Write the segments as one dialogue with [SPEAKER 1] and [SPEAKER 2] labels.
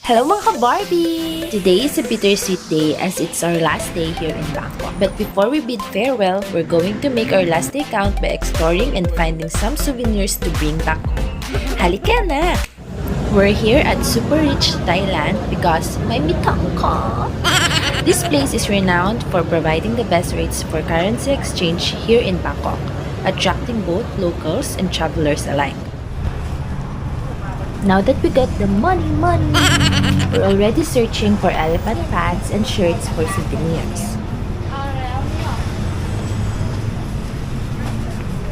[SPEAKER 1] Hello mga Barbie! Today is a bittersweet day as it's our last day here in Bangkok. But before we bid farewell, we're going to make our last day count by exploring and finding some souvenirs to bring back home. Halika na! We're here at Super Rich Thailand because may mitang ka! This place is renowned for providing the best rates for currency exchange here in Bangkok, attracting both locals and travelers alike. Now that we got the money, we're already searching for elephant pads and shirts for souvenirs.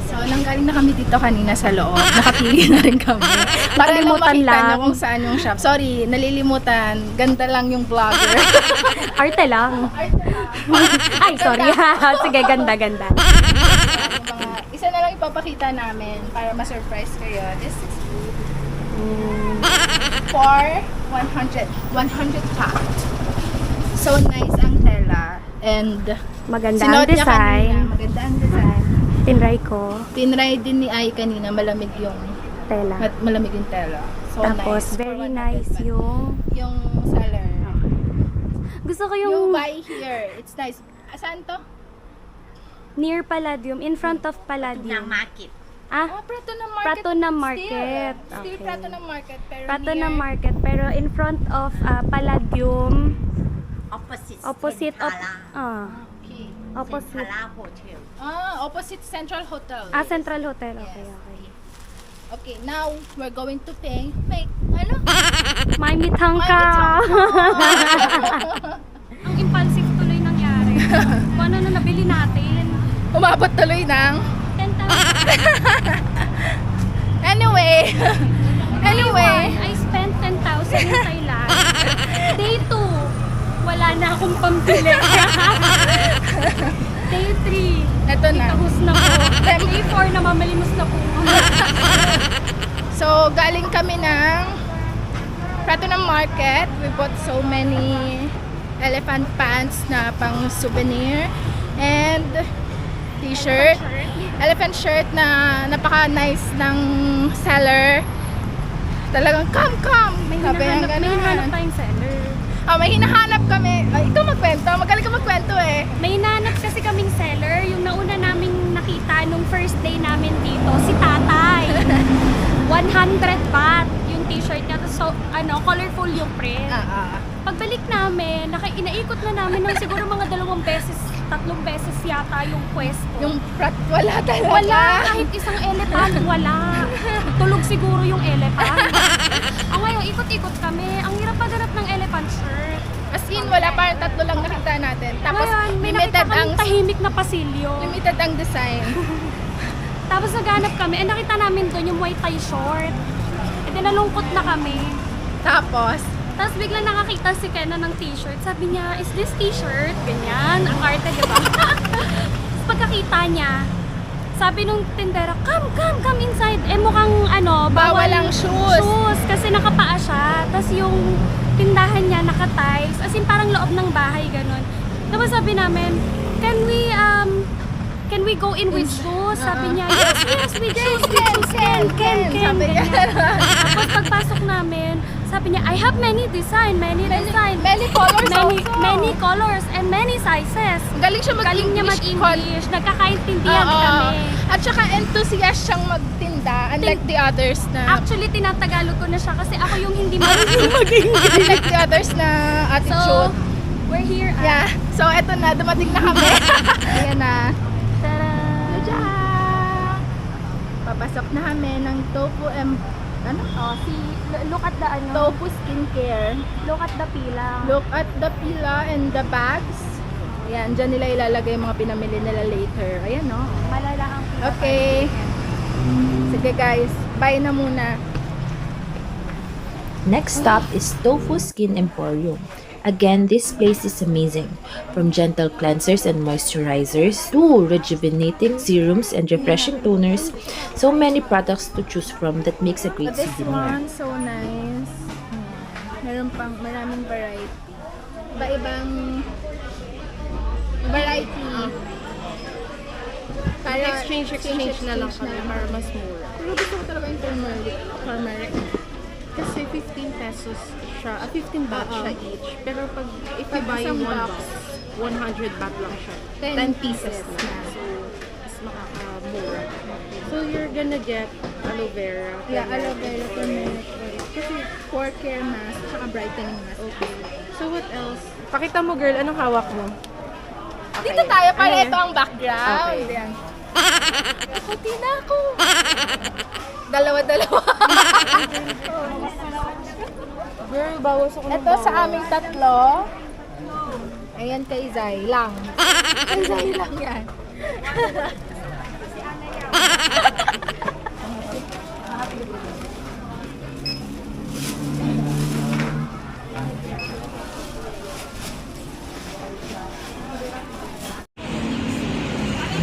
[SPEAKER 2] So, nanggaling na kami dito kanina sa loob. Nakapili na rin kami. Para lang
[SPEAKER 3] Nakalimutan
[SPEAKER 2] makita
[SPEAKER 3] lang.
[SPEAKER 2] nyo kung saan yung shop. Sorry, nalilimutan. Ganda lang yung vlogger.
[SPEAKER 3] Arte lang. Ay, sorry. Sige, ganda.
[SPEAKER 2] Isa na lang ipapakita namin para ma-surprise kayo. This is for 100 carat. So nice ang tela. And
[SPEAKER 3] Maganda
[SPEAKER 2] sinuot
[SPEAKER 3] ang
[SPEAKER 2] niya
[SPEAKER 3] design.
[SPEAKER 2] kanina. Maganda ang design.
[SPEAKER 3] Tinry ko.
[SPEAKER 2] Tinry din ni Ai kanina. Malamig yung
[SPEAKER 3] Tela.
[SPEAKER 2] malamig yung tela. So
[SPEAKER 3] Tapos,
[SPEAKER 2] nice.
[SPEAKER 3] very
[SPEAKER 2] For 100
[SPEAKER 3] nice
[SPEAKER 2] baht. Yung seller.
[SPEAKER 3] Gusto ko
[SPEAKER 2] Yung
[SPEAKER 3] yung
[SPEAKER 2] buy here. It's nice. Saan to?
[SPEAKER 3] near Palladium, in front of Palladium.
[SPEAKER 4] market.
[SPEAKER 3] Ah,
[SPEAKER 2] Prato na market.
[SPEAKER 3] Prato na Market.
[SPEAKER 2] Still
[SPEAKER 3] Okay.
[SPEAKER 2] Prato na market. Pero
[SPEAKER 3] Prato
[SPEAKER 2] near,
[SPEAKER 3] na Market, pero in front of Palladium,
[SPEAKER 4] Opposite.
[SPEAKER 3] opposite of,
[SPEAKER 2] Okay.
[SPEAKER 3] opposite.
[SPEAKER 4] Pala Hotel.
[SPEAKER 2] Opposite Central Hotel.
[SPEAKER 3] Central Hotel. Okay,
[SPEAKER 2] Yes.
[SPEAKER 3] okay.
[SPEAKER 2] Okay, now we're going to pay. Wait, ano?
[SPEAKER 3] May mitang ka. Ang impulsive tuloy nangyari. Kung ano na nabili natin.
[SPEAKER 2] Umabot tuloy ng
[SPEAKER 3] 10,000.
[SPEAKER 2] Anyway. Anyway.
[SPEAKER 3] I spent 10,000 in Thailand. Day 2, wala na akong pambili. Day 3,
[SPEAKER 2] Ito na.
[SPEAKER 3] kahus na po. Day 4, namamalimos na po.
[SPEAKER 2] So, galing kami ng Prato ng Market. We bought so many elephant pants na pang souvenir and t-shirt. Elephant shirt na napaka-nice ng seller. Talagang come!
[SPEAKER 3] May
[SPEAKER 2] Sabi niya
[SPEAKER 3] hinahanap
[SPEAKER 2] ganun.
[SPEAKER 3] tayong seller.
[SPEAKER 2] May hinahanap kami. Ikaw magkwento. Magaling ka magkwento eh.
[SPEAKER 3] May hinahanap kasi kaming seller. Yung nauna naming nakita nung first day namin dito, si Tatay. 100 baht yung t-shirt niya. So, colorful yung print. Pagbalik namin, inaikot na namin ng siguro mga 2 beses, 3 beses yata yung pwesto.
[SPEAKER 2] Yung wala talaga.
[SPEAKER 3] Wala, kahit isang elephant, wala. Tulog siguro yung elephant. Ngayon, ikot-ikot kami. Ang hirap maghanap ng elephant shirt.
[SPEAKER 2] As in, wala pa. 3 lang nakita natin. Tapos,
[SPEAKER 3] Ngayon, may nakita
[SPEAKER 2] limited
[SPEAKER 3] kaming
[SPEAKER 2] ang
[SPEAKER 3] tahimik na pasilyo.
[SPEAKER 2] limited ang design.
[SPEAKER 3] Tapos naghanap kami, nakita namin doon yung white tie short. E di nalungkot na kami.
[SPEAKER 2] Tapos
[SPEAKER 3] Biglang nakakita si Kena ng t-shirt. Sabi niya, is this t-shirt? Ganyan, ang arte, di ba? Pagkakita niya, sabi nung tindera, come inside. Mukhang
[SPEAKER 2] bawal ang shoes.
[SPEAKER 3] Kasi nakapaa siya. Tapos yung tindahan niya naka-tiles. As in parang loob ng bahay, ganun. Tapos sabi namin, can we go in with shoes? Sabi niya, yes, with shoes, Ken.
[SPEAKER 2] Sabi niya.
[SPEAKER 3] Tapos pagpasok namin, sabi niya, I have many design.
[SPEAKER 2] Many colors
[SPEAKER 3] Many colors and many sizes.
[SPEAKER 2] Galing siya
[SPEAKER 3] Galing niya mag-English. Nagkakaintindihan kami.
[SPEAKER 2] At saka enthusiast siyang magtinda unlike the others na
[SPEAKER 3] Actually, tinatagalog ko na siya kasi ako yung hindi marunong mag-English.
[SPEAKER 2] unlike the others na
[SPEAKER 3] So,
[SPEAKER 2] attitude.
[SPEAKER 3] we're here at...
[SPEAKER 2] Yeah. So eto na, dumating na kami. Ayan na.
[SPEAKER 3] Tada!
[SPEAKER 2] Papasok na kami ng tofu
[SPEAKER 3] Look at the
[SPEAKER 2] tofu skincare.
[SPEAKER 3] Look at the pila.
[SPEAKER 2] Look at the pila and the bags. Ayan, dyan nila ilalagay yung mga pinamili nila later. Ayan, no?
[SPEAKER 3] Malala ang pila.
[SPEAKER 2] Okay. Sige guys, bye na muna.
[SPEAKER 1] Next stop is Tofu Skin Emporium. Again, this place is amazing. From gentle cleansers and moisturizers to rejuvenating serums and refreshing toners, so many products to choose from that makes a great
[SPEAKER 2] This
[SPEAKER 1] souvenir.
[SPEAKER 2] one, so nice. Meron pang maraming variety. Iba-ibang variety. Para
[SPEAKER 4] Exchange na lang kami para mas mura.
[SPEAKER 2] Pero gusto ko talaga yung turmeric.
[SPEAKER 4] Kasi 15 pesos siya, 15 baht siya each. Pero if you buy
[SPEAKER 2] isang
[SPEAKER 4] one
[SPEAKER 2] box,
[SPEAKER 4] box, 100 baht lang siya.
[SPEAKER 2] 10
[SPEAKER 4] 10 pieces
[SPEAKER 2] pieces
[SPEAKER 4] na.
[SPEAKER 2] na.
[SPEAKER 4] So, mas mura. So, you're gonna get aloe vera.
[SPEAKER 2] Yeah,
[SPEAKER 4] turmeric,
[SPEAKER 2] aloe vera,
[SPEAKER 4] oil.
[SPEAKER 2] turmeric oil. Kasi pore care mask, tsaka brightening mask.
[SPEAKER 4] Okay. So, what else? Pakita mo, girl, anong hawak mo?
[SPEAKER 2] Dito tayo para
[SPEAKER 4] Ano yan?
[SPEAKER 2] ito ang background.
[SPEAKER 4] Okay.
[SPEAKER 2] Yan. Puti na ako. Dalawa-dalawa.
[SPEAKER 4] Girl, bawas ako ng
[SPEAKER 2] Ito sa
[SPEAKER 4] bawas.
[SPEAKER 2] aming tatlo. Ayan kay Zay lang. Kay Zay lang yan.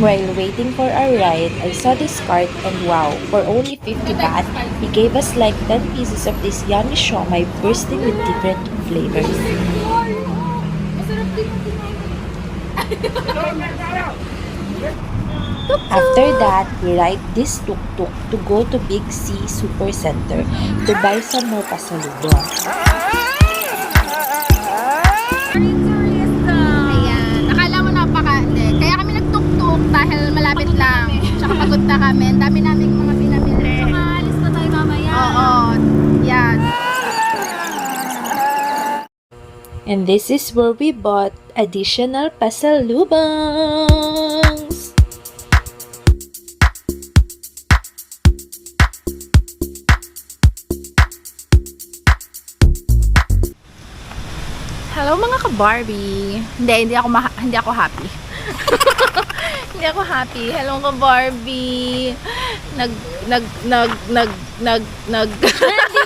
[SPEAKER 1] While waiting for our ride, I saw this cart and wow, for only 50 baht, he gave us like 10 pieces of this yummy siomai bursting with different flavors. After that, we ride this tuk-tuk to go to Big C Super Center to buy some more pasalubong.
[SPEAKER 2] Ayan. Akala mo napaka-hindi. Kaya kami nagtuk-tuk dahil malapit lang. Tsaka pagod na kami. Ang dami naming mga pinamili.
[SPEAKER 3] Alis pa tayo mamaya.
[SPEAKER 2] Oo. Yan.
[SPEAKER 1] And this is where we bought additional pasalubongs.
[SPEAKER 2] Hello mga ka-Barbie. Hindi ako happy. Hindi ako happy. Hello ka-Barbie.
[SPEAKER 3] Hindi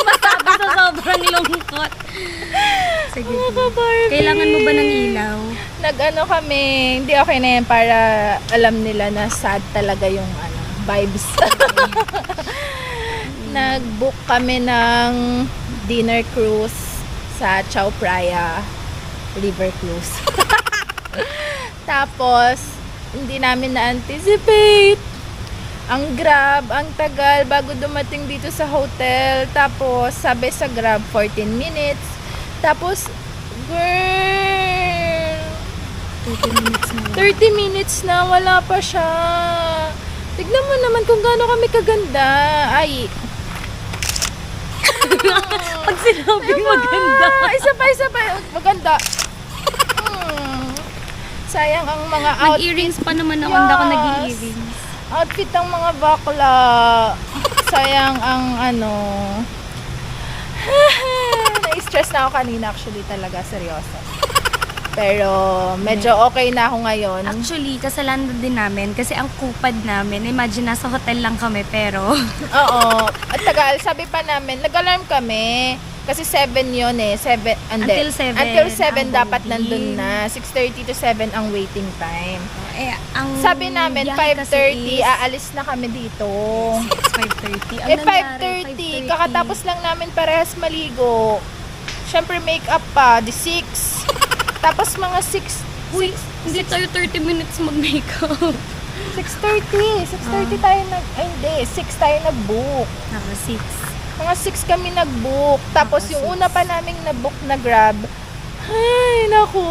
[SPEAKER 3] masabi sa sobrang lungkot. Sige. Kailangan mo ba ng ilaw?
[SPEAKER 2] Nag-ano kami, hindi okay na yan para alam nila na sad talaga yung vibes. Nag-book kami ng dinner cruise sa Chao Phraya River Cruise. Tapos, hindi namin na-anticipate. Ang Grab, ang tagal bago dumating dito sa hotel. Tapos, sabi sa Grab, 14 minutes. Tapos, girl,
[SPEAKER 3] 30 minutes na.
[SPEAKER 2] 30 minutes na, wala pa siya. Tignan mo naman kung gaano kami kaganda. Ay,
[SPEAKER 3] Pag sinabing maganda.
[SPEAKER 2] Isa pa. Maganda. Sayang ang mga outfit.
[SPEAKER 3] Nag-earrings pa naman ako. Hindi ako nag-earrings.
[SPEAKER 2] Outfit ng mga bakla. Sayang ang na-stress na ako kanina actually talaga. Seryoso. Pero medyo okay na ako ngayon.
[SPEAKER 3] Actually, kasalanan din namin kasi ang kupad namin, imagine nasa hotel lang kami pero
[SPEAKER 2] Oo. At tagal, sabi pa namin, nag-alarm kami. Kasi 7 yun eh. 7,
[SPEAKER 3] Until 7
[SPEAKER 2] Until 7
[SPEAKER 3] ang
[SPEAKER 2] dapat
[SPEAKER 3] boarding.
[SPEAKER 2] nandun na. 6:30 to 7 ang waiting time.
[SPEAKER 3] ang
[SPEAKER 2] Sabi namin,
[SPEAKER 3] biyahe kasi
[SPEAKER 2] 5:30,
[SPEAKER 3] is
[SPEAKER 2] aalis na kami dito.
[SPEAKER 3] 5:30. Ang
[SPEAKER 2] Eh,
[SPEAKER 3] nangyari,
[SPEAKER 2] 5:30. Kakatapos lang namin parehas maligo. Syempre, make-up pa. Di 6. Tapos mga 6.
[SPEAKER 3] Uy, hindi tayo 30 minutes mag-makeup.
[SPEAKER 2] 6:30. 6:30 tayo ay hindi. 6 tayo nag-book.
[SPEAKER 3] 6.
[SPEAKER 2] Mga 6 kami nag-book. Tapos yung
[SPEAKER 3] 6.
[SPEAKER 2] una pa naming na-book na Grab. Ay, naku.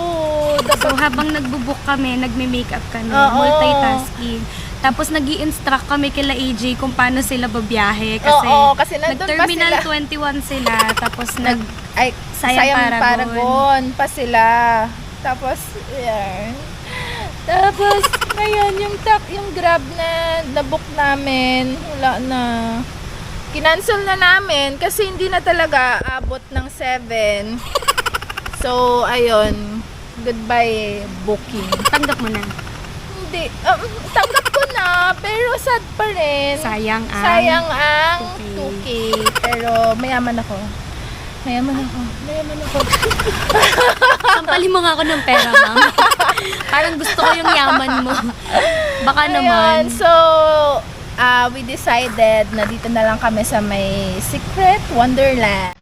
[SPEAKER 3] So, habang nagbo-book kami, nagme-makeup kami,
[SPEAKER 2] Oo.
[SPEAKER 3] multitasking. Tapos nag-i-instruct kami kila AJ kung paano sila babiyahe kasi,
[SPEAKER 2] Oo, kasi nandun pa
[SPEAKER 3] nag-terminal
[SPEAKER 2] sila.
[SPEAKER 3] 21 sila tapos
[SPEAKER 2] Ay,
[SPEAKER 3] Sayang
[SPEAKER 2] sayang Paragon pa sila. Tapos, yan. Tapos, ngayon, yung Grab na na-book namin, wala na. Kinancel na namin kasi hindi na talaga abot ng 7. So, ayun. Goodbye, booking.
[SPEAKER 3] tanggap mo na.
[SPEAKER 2] Hindi. Tanggap ko na, pero sad pa rin.
[SPEAKER 3] Sayang
[SPEAKER 2] Sayang ang
[SPEAKER 3] 2K.
[SPEAKER 2] 2K. Pero mayaman ako.
[SPEAKER 3] Sampalin mo nga ako ng pera, ma'am. Parang gusto ko yung yaman mo. Baka naman.
[SPEAKER 2] Ayun, so, we decided na dito na lang kami sa may Secret Wonderland.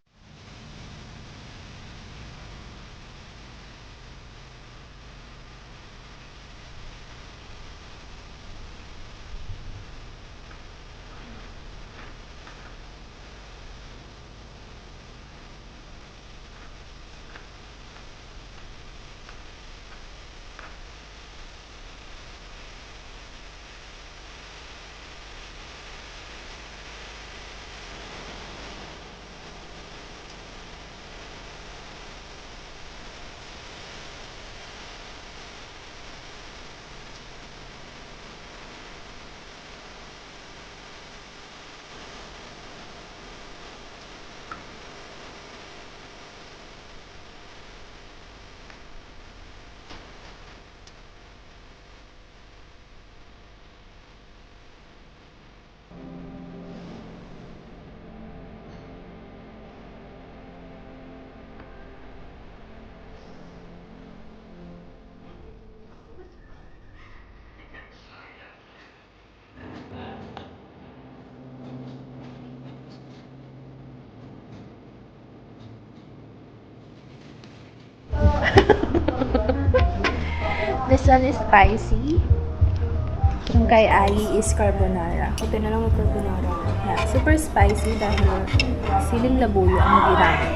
[SPEAKER 2] This one is spicy. Yung kay Ali is carbonara.
[SPEAKER 4] Ito na lang mag-carbonara.
[SPEAKER 2] Yeah, super spicy dahil siling labuyo ang ginamit.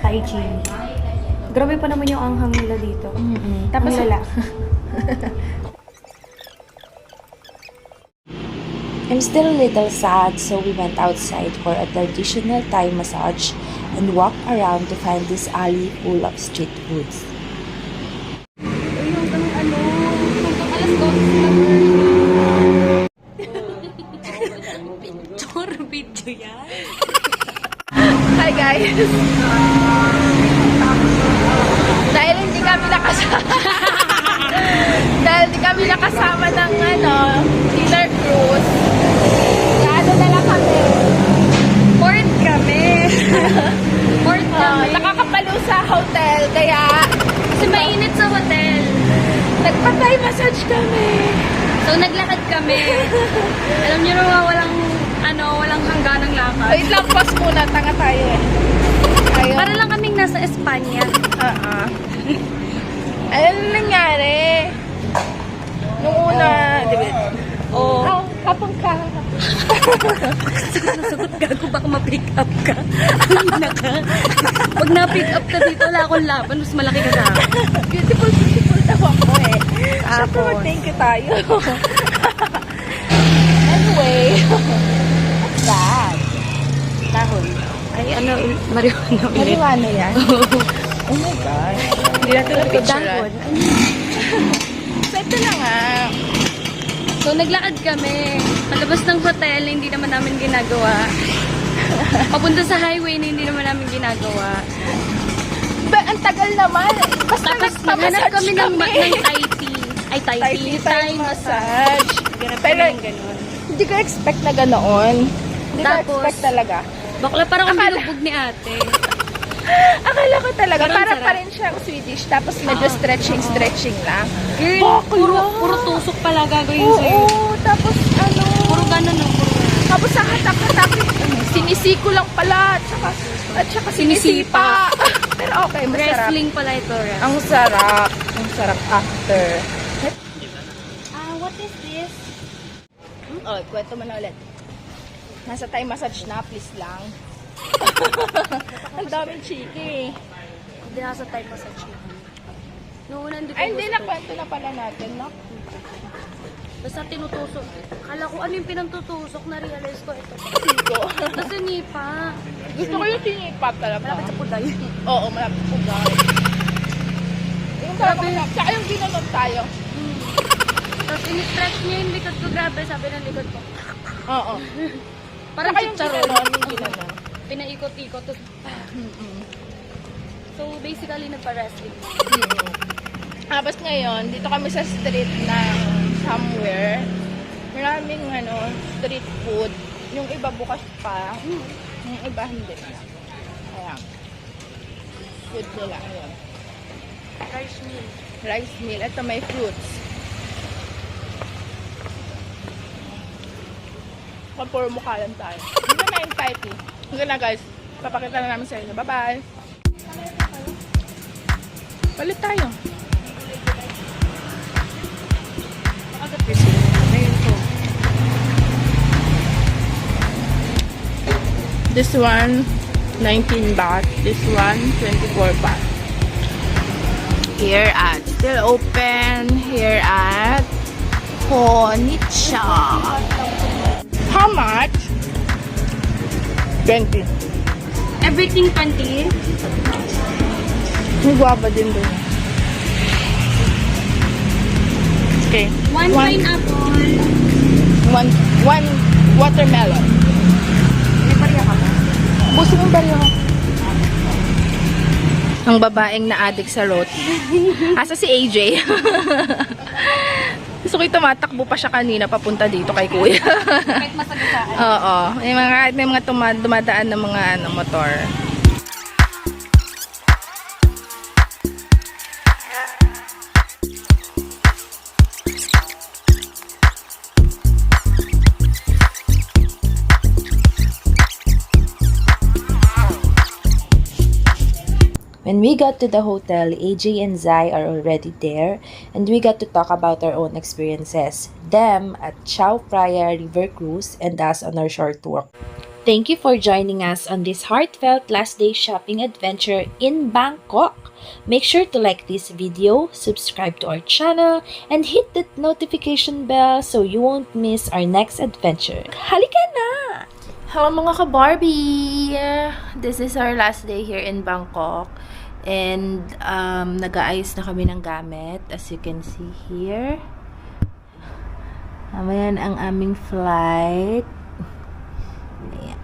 [SPEAKER 4] Thai chili. Grabe pa naman yung anghang nila dito.
[SPEAKER 2] Tapos
[SPEAKER 4] Ang lala.
[SPEAKER 1] I'm still a little sad, so we went outside for a traditional Thai massage and walked around to find this alley full of street foods.
[SPEAKER 2] Hi guys! Dahil hindi kami nakasama ng dinner cruise. Ano na lang kami.
[SPEAKER 3] Bored kami. Bored kami.
[SPEAKER 2] Nakakapalo sa hotel, kaya
[SPEAKER 3] Kasi mainit sa hotel.
[SPEAKER 2] nagpa-Thai massage kami.
[SPEAKER 3] So, naglakad kami. Alam niyo naman, walang hangganang lakad.
[SPEAKER 2] Wait lang, pause muna. Tanga tayo eh. Ayun.
[SPEAKER 3] Para lang kaming nasa Espanya.
[SPEAKER 2] Ano nangyari? Nung una, di ba?
[SPEAKER 3] Oo.
[SPEAKER 2] Kapag ka.
[SPEAKER 3] Sagot ka ako, baka ma-pick up ka. Ay, naka. Pag na-pick up ka dito, wala akong laban. Mas malaki ka sa akin.
[SPEAKER 2] Beautiful daw ako eh. Siyempre
[SPEAKER 3] Tapos?
[SPEAKER 2] mag-thank you tayo. Anyway. What's that?
[SPEAKER 3] Dahon. Ay, marijuana ulit.
[SPEAKER 2] Marijuana yan? Oh my God. Hindi natin na-picture.
[SPEAKER 3] Dahon.
[SPEAKER 2] So ito na nga.
[SPEAKER 3] So, naglakad kami. Palabas ng hotel na hindi naman namin ginagawa. Papunta sa highway na hindi naman namin ginagawa.
[SPEAKER 2] Ba, ang tagal naman. Basta
[SPEAKER 3] Tapos, naghanap kami ng Thai tea. Ay, Thai massage.
[SPEAKER 2] Pero,
[SPEAKER 3] Pero, ganun.
[SPEAKER 2] hindi ko expect na ganoon. Hindi ko
[SPEAKER 3] Tapos,
[SPEAKER 2] expect talaga.
[SPEAKER 3] Bakla parang ang
[SPEAKER 2] Akala-
[SPEAKER 3] binugbog ni ate.
[SPEAKER 2] Akala ko talaga,
[SPEAKER 3] Pero ang
[SPEAKER 2] para
[SPEAKER 3] sarap.
[SPEAKER 2] pa rin siyang Swedish, tapos medyo stretching lang.
[SPEAKER 3] Girl,
[SPEAKER 2] Bakla.
[SPEAKER 3] puro tusok pala gagawin sa'yo.
[SPEAKER 2] Oo, tapos
[SPEAKER 3] Puro ganun, no? Puro ganun.
[SPEAKER 2] tapos sa hatak-hatak, sinisiko lang pala, at saka sinisipa. Pero okay, masarap.
[SPEAKER 3] Wrestling pala ito, Ras.
[SPEAKER 2] Ang sarap after.
[SPEAKER 3] What is this?
[SPEAKER 2] Oh, kwento mo na ulit. Nasa Thai massage na, please lang. Ang daming chiki.
[SPEAKER 3] Hindi nasa Thai massage na. Noong una, hindi ko
[SPEAKER 2] Ay, hindi
[SPEAKER 3] gusto.
[SPEAKER 2] na, kwento na pala natin, no?
[SPEAKER 3] Basta tinutusok. Kala ko ano yung pinantutusok, na-realize ko ito.
[SPEAKER 2] Siko.
[SPEAKER 3] Kasi nipa.
[SPEAKER 2] Gusto ko yung sinipat talaga.
[SPEAKER 3] Malapit sa puday.
[SPEAKER 2] Oo, malapit po guys. Yung talaga, tsaka yung ginanong tayo.
[SPEAKER 3] Tapos in-stretch niya yung likod ko. Grabe, sabi ng likod ko.
[SPEAKER 2] Oo.
[SPEAKER 3] Parang
[SPEAKER 2] Tsaka yung
[SPEAKER 3] chicharon.
[SPEAKER 2] yung ginanong.
[SPEAKER 3] Pinaikot-ikot. Tapos, so basically, nagpa-wrestling.
[SPEAKER 2] Tapos ngayon, dito kami sa street ng somewhere. Maraming street food. Yung iba bukas pa. Yung iba hindi na. Ayan. Food nila. Ayan.
[SPEAKER 3] Rice meal.
[SPEAKER 2] Rice meal. Ito may fruits. Kapuro mukha lang tayo. Hindi na anxiety. Hanggang na guys. Papakita na namin sa inyo. Bye-bye. Palit tayo. This one, 19 baht. This one, 24 baht. Here at, still open, here at Ponicha. How much? 20.
[SPEAKER 3] Everything 20.
[SPEAKER 2] May guwaba din doon. Okay.
[SPEAKER 3] One pineapple.
[SPEAKER 2] One watermelon.
[SPEAKER 3] May pariya ka ba?
[SPEAKER 2] Buso mong bariya ko. Ang babaeng na-addict sa roti. Asa si AJ? Gusto ko tumatakbo pa siya kanina papunta dito kay kuya.
[SPEAKER 3] Kahit masagasaan.
[SPEAKER 2] Oo. May mga dumadaan ng mga motor.
[SPEAKER 1] When we got to the hotel, AJ and Zai are already there, and we got to talk about our own experiences. Them at Chao Phraya River Cruise and us on our short tour. Thank you for joining us on this heartfelt last day shopping adventure in Bangkok. Make sure to like this video, subscribe to our channel, and hit that notification bell so you won't miss our next adventure. Halika na! Hello mga ka-Barbie! This is our last day here in Bangkok. And nag-aayos na kami ng gamit, as you can see here. Ayan ang aming flight. Ayan.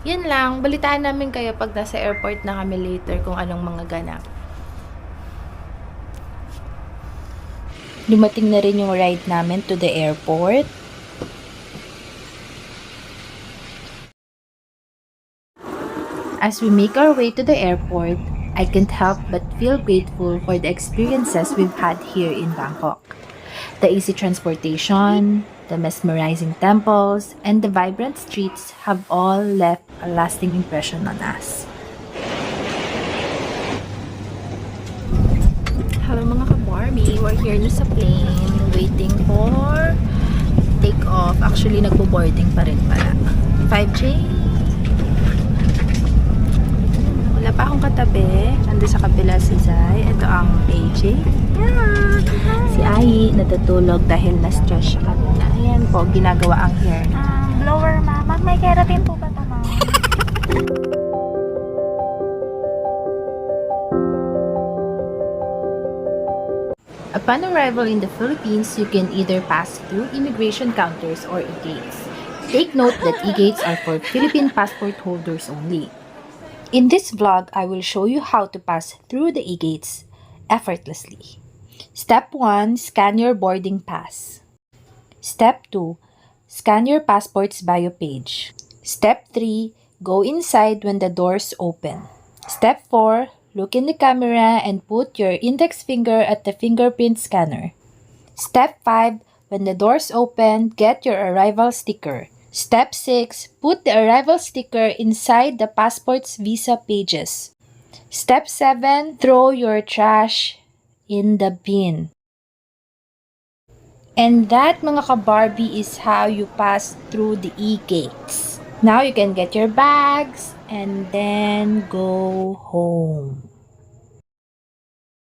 [SPEAKER 1] Yun lang, balitaan namin kayo pag nasa airport na kami later kung anong mga ganap. Dumating na rin yung ride namin to the airport. As we make our way to the airport, I can't help but feel grateful for the experiences we've had here in Bangkok. The easy transportation, the mesmerizing temples, and the vibrant streets have all left a lasting impression on us. Hello mga ka-Barbie, we're here na sa plane, waiting for take off. Actually, nagbo-boarding pa rin pala. 5J. Wala pa akong katabi. Nandun sa kabila si Zai. Ito ang AJ. Yeah. Si Ai natutulog dahil na-stress siya kanina. Ayan po, ginagawa ang hair.
[SPEAKER 3] Blower, mama. May keratin po ba ito, mama?
[SPEAKER 1] Upon arrival in the Philippines, you can either pass through immigration counters or e-gates. Take note that e-gates are for Philippine passport holders only. In this vlog, I will show you how to pass through the e-gates effortlessly. Step 1. Scan your boarding pass. Step 2. Scan your passport's bio page. Step 3. Go inside when the doors open. Step 4. Look in the camera and put your index finger at the fingerprint scanner. Step 5. When the doors open, get your arrival sticker. Step 6. Put the arrival sticker inside the passport's visa pages. Step 7. Throw your trash in the bin. And that, mga ka-Barbie, is how you pass through the e-gates. Now you can get your bags and then go home.